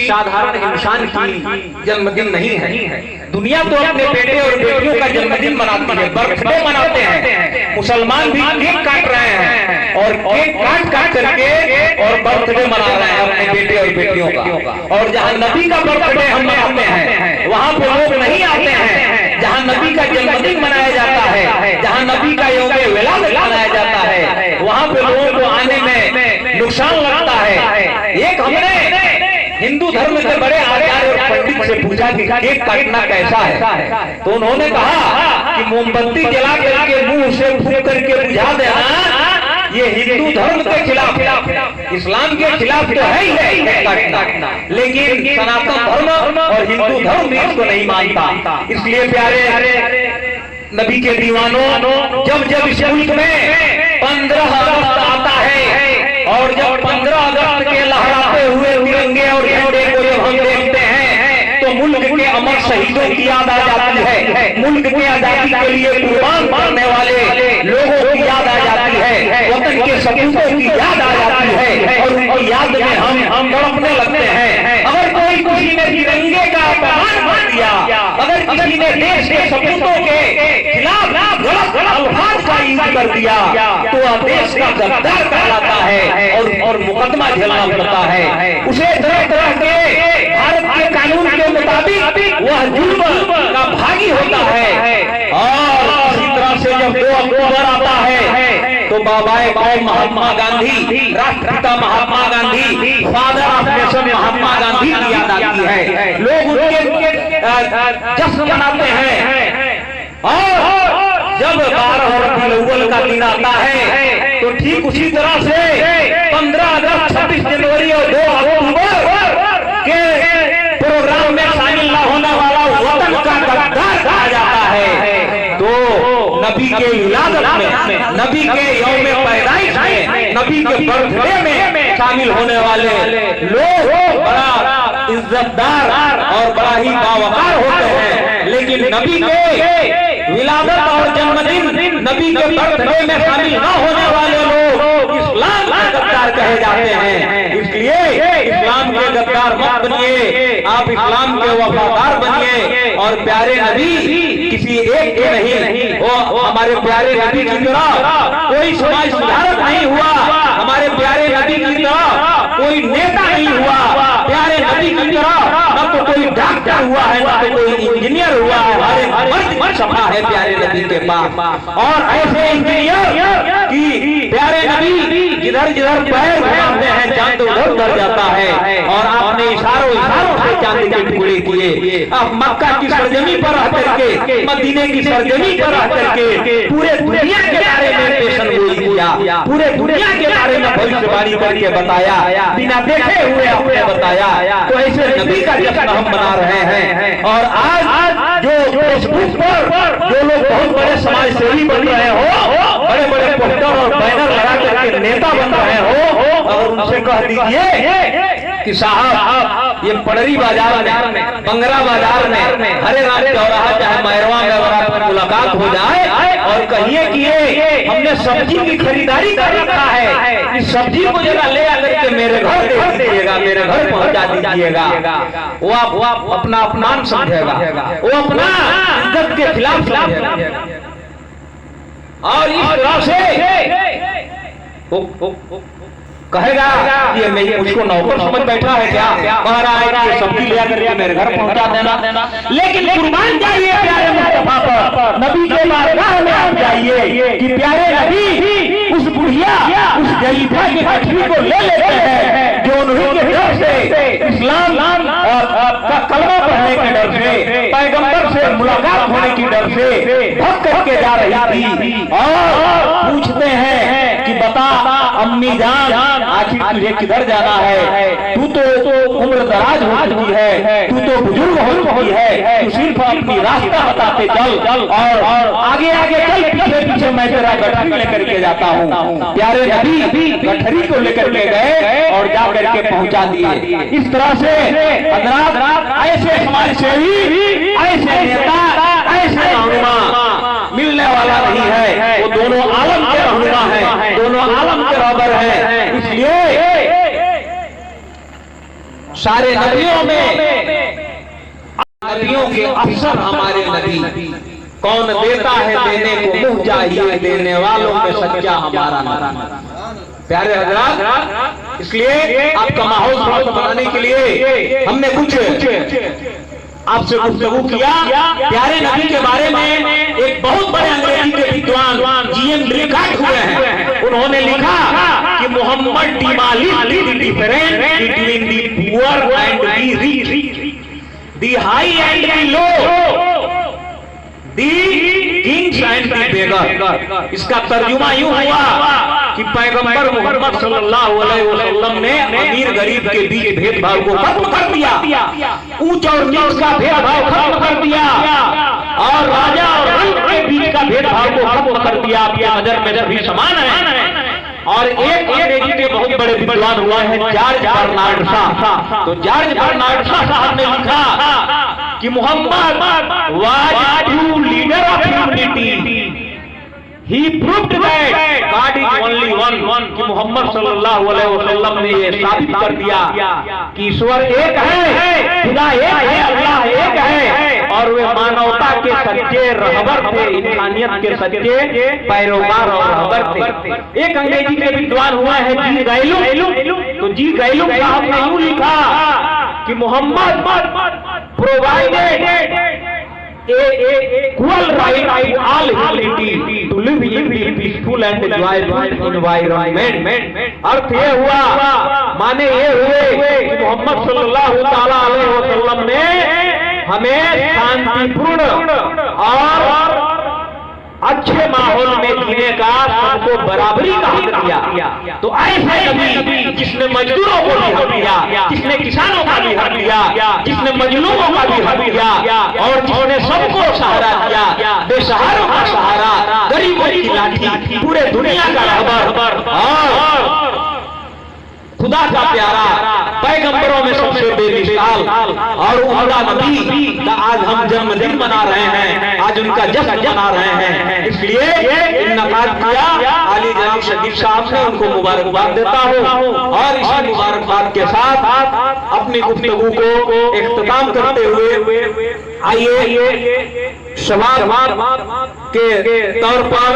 साधारण इंसान की जन्मदिन नहीं है। दुनिया तो अपने बेटे और बेटियों का जन्मदिन मनाती है, बर्थडे मनाते हैं। मुसलमान भी केक काट रहे हैं और केक काट करके और बर्थडे मना रहे हैं अपने बेटे और बेटियों का। और जहाँ नबी का बर्थडे हम मनाते हैं वहाँ पे लोग नहीं आते हैं। जहाँ नबी का जन्मदिन मनाया जाता है, जहाँ नबी का यौम विलादत मनाया जाता है, वहाँ पे लोगों को आने में नुकसान लगता है। एक हमने हिंदू धर्म के बड़े आचार्य और पंडित से पूछा कि केक काटना कैसा है, तो उन्होंने कहा कि मोमबत्ती जला करके मुंह से फूंक करके बुझा देना ये हिंदू धर्म के खिलाफ, इस्लाम के खिलाफ तो है ही है काटना, लेकिन सनातन धर्म और हिंदू धर्म भी इसको नहीं मानता। इसलिए प्यारे नबी के दीवानों, जब जब इस मुल्क में 15 अगस्त आता है और जब 15 अगस्त के लहराते हुए तिरंगे और झंडे को जब हम देखते हैं तो मुल्क के अमर शहीदों की याद आ जाती है, मुल्क की आजादी के लिए कुर्बान करने वाले लोगों की याद आ जाती है, वतन के सपूतों की याद आ जाती है और उनकी याद में हम तड़पने लगते हैं। अगर कोई किसी ने तिरंगे का अपमान कर दिया, अगर किसी ने देश के सपूतों के खिलाफ गलत अल्फाज का यूज कर दिया तो वह देश का गद्दार कहलाता है और मुकदमा झेलना पड़ता है। उसे तरह तरह के भारत के कानून के मुताबिक वह जुर्म का भागी होता है। और इसी तरह से जब 2 अक्टूबर आता है तो बाबाए कौम महात्मा गांधी, राष्ट्रपिता Mahatma Gandhi, father of nation Mahatma Gandhi की याद आती है। लोग उनके जश्न मनाते हैं। और जब 12 रबीउल अव्वल का दिन आता है तो ठीक उसी तरह से 15 अगस्त, 26 जनवरी और 2 अक्टूबर के प्रोग्राम में शामिल न होने वाला वतन का गद्दार कहा जाता है। तो नबी के विलादत में, नबी के यौम पैदाइश में, नबी के बर्थडे में शामिल होने वाले लोग बड़ा इज्जतदार और बड़ा ही बावकार होते हैं, लेकिन नबी के विलादत और जन्मदिन, नबी के बर्थडे में शामिल न होने वाले लोग इस्लाम के गद्दार कहे जाते हैं। इसलिए इस्लाम के गद्दार मत बनिए, आप इस्लाम के वफादार बनिए। और प्यारे नबी किसी एक के नहीं, वो हमारे प्यारे नबी की तरह कोई समाज सुधारक नहीं हुआ, हमारे प्यारे नबी की तरह कोई नेता नहीं हुआ, प्यारे नबी की तरह न तो कोई डॉक्टर हुआ है, न तो कोई इंजीनियर हुआ है, हमारे मर्द सफा है प्यारे नबी के पास। और ऐसे इंजीनियर की प्यारे नबी जिधर जिधर पैर घुमाते हैं चांद उधर उधर जाता है। और आपने इशारों से चांद के टुकड़े किए। अब मक्का की सरजमी पर रह करके, मदीने की सरजमी पर रह करके पूरे दुनिया के बारे में पेशन गोई किया, पूरे दुनिया के बारे में भविष्यवाणी करके बताया, बिना देखे हुए आपने बताया। तो ऐसे नबी का जश्न हम मना रहे हैं। और आज जो फेसबुक पर जो लोग बहुत बड़े समाज सेवी बन रहे हो, बड़े बड़े पोस्टर और बैनर लगा करके नेता बन रहे हो, और उनसे कह दीजिए कि साहब ये पड़री बाजार में, बंगरा बाजार में, हरे राम चौराहा चाहे मैरवा में अगर आपकी मुलाकात हो जाए और कहिए कि ये हमने सब्जी की खरीदारी कर रखा है, इस सब्जी को जरा ले आकर के मेरे घर दे दीजिएगा, मेरे घर पहुंचा दीजिएगा, वो आप अपना अपमान समझेगा, वो अपना इज्जत के खिलाफ समझेगा। और इस तरह से कहेगा ये मैं उसको नौकर समझ बैठा है क्या, कह रहा है कि सब्जी ले आकर मेरे घर पहुंचा देना। लेकिन कुर्बान जाइए प्यारे मुस्तफा पर, नबी के बारगाह में आप जाइए कि प्यारे नबी उस बुढ़िया, उस जलीफा की हड्डी को ले लेते हैं जो उन्हीं के डर से, इस्लाम का कलमा पढ़ने के डर से, पैगंबर से मुलाकात होने की डर से भग करके जा रही थी। और पूछते हैं कि बता अम्मी जान, आखिर तुझे किधर जाना है, तू तो उम्र दराज हो चुकी है, तू तो बुजुर्ग हो चुकी है, तू सिर्फ अपनी रास्ता बताते चल और आगे आगे चल, पीछे पीछे मैं तेरा गठरी लेकर के जाता हूँ। प्यारे नबी गठरी को लेकर के गए और जा करके पहुंचा दिए। इस तरह से ऐसे समाज सेवी, ऐसे नेता, ऐसे रहनुमा मिलने वाला नहीं है। वो दोनों आलम के रहनुमा है, दोनों आलम के रहबर है। इसलिए सारे नबियों में नबियों के अफसर हमारे नबी। कौन देता है देने को मुंह चाहिए, देने वालों में सच्चा हमारा नबी। प्यारे हजरात, इसलिए आपका माहौल स्वस्थ बनाने के लिए हमने कुछ आपसे गुफ्तगू किया। प्यारे नबी के बारे में एक बहुत बड़े अंग्रेजी के विद्वान जीएम लिकाट हुए हैं। उन्होंने लिखा कि Mohammed demolished the difference between the poor and the rich, the high and the low, the kings and the beggar. इसका तर्जुमा यूं हुआ कि पैगंबर मोहम्मद सल्लल्लाहु अलैहि वसल्लम ने अमीर गरीब के बीच भेदभाव को खत्म कर दिया, ऊंच और नीच का भेदभाव खत्म कर दिया, और राजा और रंग के बीच का भेदभाव को खत्म कर दिया। आपकी नजर में सभी समान है। और एक अंग्रेजी के बहुत बड़े विद्वान हुआ है जॉर्ज बर्नार्ड शॉ। तो जॉर्ज बर्नार्ड शॉ साहब ने लिखा कि Muhammad was true leader of humanity. He proved that God is only one, कि मोहम्मद सल्लल्लाहु अलैहि वसल्लम ने ये साबित कर दिया कि ईश्वर एक है, खुदा एक है, अल्लाह एक है, और वे मानवता के सच्चे रहबर थे, इंसानियत के सच्चे पैरोकार और रहबर थे। एक अंग्रेजी के विद्वान हुआ है जी गैलुक। तो जी गैलुक साहब ने यूं लिखा कि Muhammad provided equal right to all humanity to live in the peaceful and joyful environment। अर्थ ये हुआ, माने ये हुए कि मोहम्मद सल्लल्लाहु ताला अलैहि वसल्लम ने हमें शांतिपूर्ण और अच्छे माहौल में जीने का सबको बराबरी का हक दिया। तो ऐसे नबी जिसने मजदूरों को भी हक दिया, जिसने किसानों का भी हक दिया, जिसने मजलूमों का भी हक दिया, और जिसने सबको सहारा दिया, बेसहारों का सहारा, गरीबों की लाठी, पूरे दुनिया का रहबर, और खुदा का प्यारा, पैगंबरों में सबसे बेमिसाल और उम्दा नबी का आज हम जन्मदिन मना रहे हैं, आज उनका जश्न मना रहे हैं। इसलिए इन्नकाद किया अली जानी शकील साहब ने, उनको मुबारकबाद देता हूँ, और इसी मुबारकबाद के साथ अपनी गुफ्तगू को इख्तिताम करते हुए आइए सवाल के तौर पर